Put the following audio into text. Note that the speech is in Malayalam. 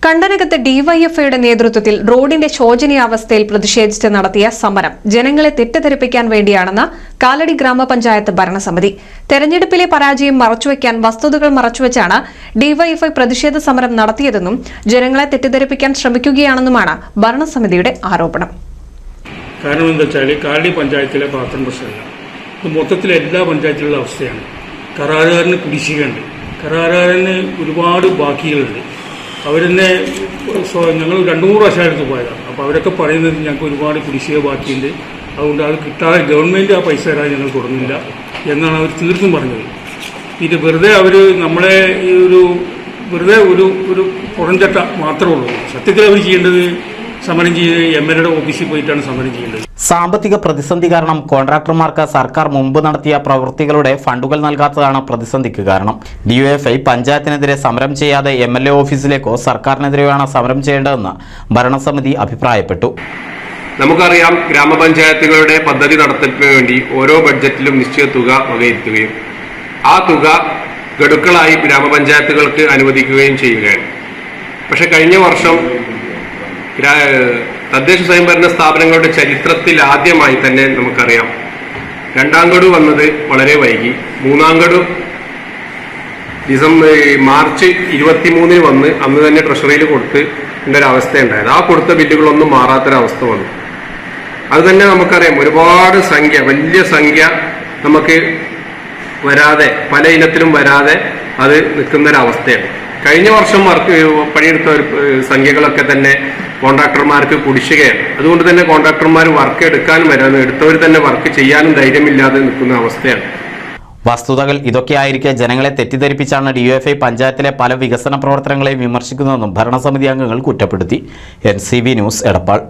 കണ്ടനകത്ത് ഡിവൈഎഫ്ഐയുടെ നേതൃത്വത്തിൽ റോഡിന്റെ ശോചനീയാവസ്ഥയിൽ പ്രതിഷേധിച്ച് നടത്തിയ സമരം ജനങ്ങളെ തെറ്റിദ്ധരിപ്പിക്കാൻ വേണ്ടിയാണെന്ന് കാലടി ഗ്രാമപഞ്ചായത്ത് ഭരണസമിതി. തെരഞ്ഞെടുപ്പിലെ പരാജയം മറച്ചുവെക്കാൻ വസ്തുതകൾ മറച്ചുവെച്ചാണ് ഡിവൈഎഫ്ഐ പ്രതിഷേധ സമരം നടത്തിയതെന്നും ജനങ്ങളെ തെറ്റിദ്ധരിപ്പിക്കാൻ ശ്രമിക്കുകയാണെന്നുമാണ് ഭരണസമിതിയുടെ ആരോപണം. കാരണം എന്താ വെച്ചാൽ കാലടി പഞ്ചായത്തിലെ പാത്രം പ്രശ്നമില്ല, ഇത് മൊത്തത്തിലെ എല്ലാ പഞ്ചായത്തിലുള്ള അവസ്ഥയാണ്. കരാറുകാരന് കുടിശ്ശികയുണ്ട്, കരാറുകാരന് ഒരുപാട് ബാക്കികളുണ്ട്. അവരെന്നെ ഞങ്ങൾ 2-3 പ്രാവശ്യമായിട്ട് പോയതാണ്. അപ്പോൾ അവരൊക്കെ പറയുന്നത് ഞങ്ങൾക്ക് ഒരുപാട് കുടിശ്ശിക ബാക്കിയുണ്ട്, അതുകൊണ്ട് അത് കിട്ടാതെ ഗവൺമെൻറ് ആ പൈസ തരാൻ ഞങ്ങൾ കൊടുക്കുന്നില്ല എന്നാണ് അവർ തീർത്തും പറഞ്ഞത്. ഇത് വെറുതെ അവർ നമ്മളെ ഈ വെറുതെ ഒരു പുറംചട്ട മാത്രമേ ഉള്ളൂ. സത്യത്തിൽ അവർ ചെയ്യേണ്ടത് സമരം ചെയ്ത് എംഎൽഎയുടെ ഓഫീസിൽ പോയിട്ടാണ് സമരം ചെയ്യേണ്ടത്. സാമ്പത്തിക പ്രതിസന്ധി കാരണം കോൺട്രാക്ടർമാർക്ക് സർക്കാർ മുമ്പ് നടത്തിയ പ്രവൃത്തികളുടെ ഫണ്ടുകൾ നൽകാത്തതാണ് പ്രതിസന്ധിക്ക് കാരണം. ഡിവൈഎഫ്ഐ പഞ്ചായത്തിനെതിരെ സമരം ചെയ്യാതെ എംഎൽഎ ഓഫീസിലേക്കോ സർക്കാരിനെതിരെയാണ് സമരം ചെയ്യേണ്ടതെന്ന് ഭരണസമിതി അഭിപ്രായപ്പെട്ടു. നമുക്കറിയാം, ഗ്രാമപഞ്ചായത്തുകളുടെ പദ്ധതി നടത്തിപ്പിന് വേണ്ടി ഓരോ ബഡ്ജറ്റിലും നിശ്ചിത തുക വകയിരുത്തുകയും ആ തുക ഗഡുക്കളായി ഗ്രാമപഞ്ചായത്തുകൾക്ക് അനുവദിക്കുകയും ചെയ്യുകയാണ്. പക്ഷെ കഴിഞ്ഞ വർഷം തദ്ദേശ സ്വയംഭരണ സ്ഥാപനങ്ങളുടെ ചരിത്രത്തിൽ ആദ്യമായി തന്നെ നമുക്കറിയാം, 2ാം ഗഡു വന്നത് വളരെ വൈകി. 3ാം ഗഡു മാർച്ച് 23 വന്ന് അന്ന് തന്നെ ട്രഷറിയിൽ കൊടുത്തേണ്ട ഒരവസ്ഥയുണ്ടായത്. ആ കൊടുത്ത ബില്ലുകളൊന്നും മാറാത്തൊരവസ്ഥ വന്നു. അത് തന്നെ നമുക്കറിയാം, ഒരുപാട് വലിയ സംഖ്യ നമുക്ക് വരാതെ, പല ഇനത്തിലും വരാതെ അത് നിൽക്കുന്നൊരവസ്ഥയാണ്. കഴിഞ്ഞ വർഷം പണിയെടുത്ത സംഖ്യകളൊക്കെ തന്നെ കോൺട്രാക്ടർമാർക്ക് കുടിശ്ശികയാണ്. അതുകൊണ്ട് തന്നെ കോൺട്രാക്ടർമാർ വർക്ക് എടുക്കാനും എടുത്തവർ തന്നെ വർക്ക് ചെയ്യാനും ധൈര്യമില്ലാതെ നിൽക്കുന്ന അവസ്ഥയാണ്. വസ്തുതകൾ ഇതൊക്കെയായിരിക്കെ ജനങ്ങളെ തെറ്റിദ്ധരിപ്പിച്ചാണ് ഡിവൈഎഫ്ഐ പഞ്ചായത്തിലെ പല വികസന പ്രവർത്തനങ്ങളെയും വിമർശിക്കുന്നതെന്നും ഭരണസമിതി അംഗങ്ങൾ കുറ്റപ്പെടുത്തി. NCV news, Edappal.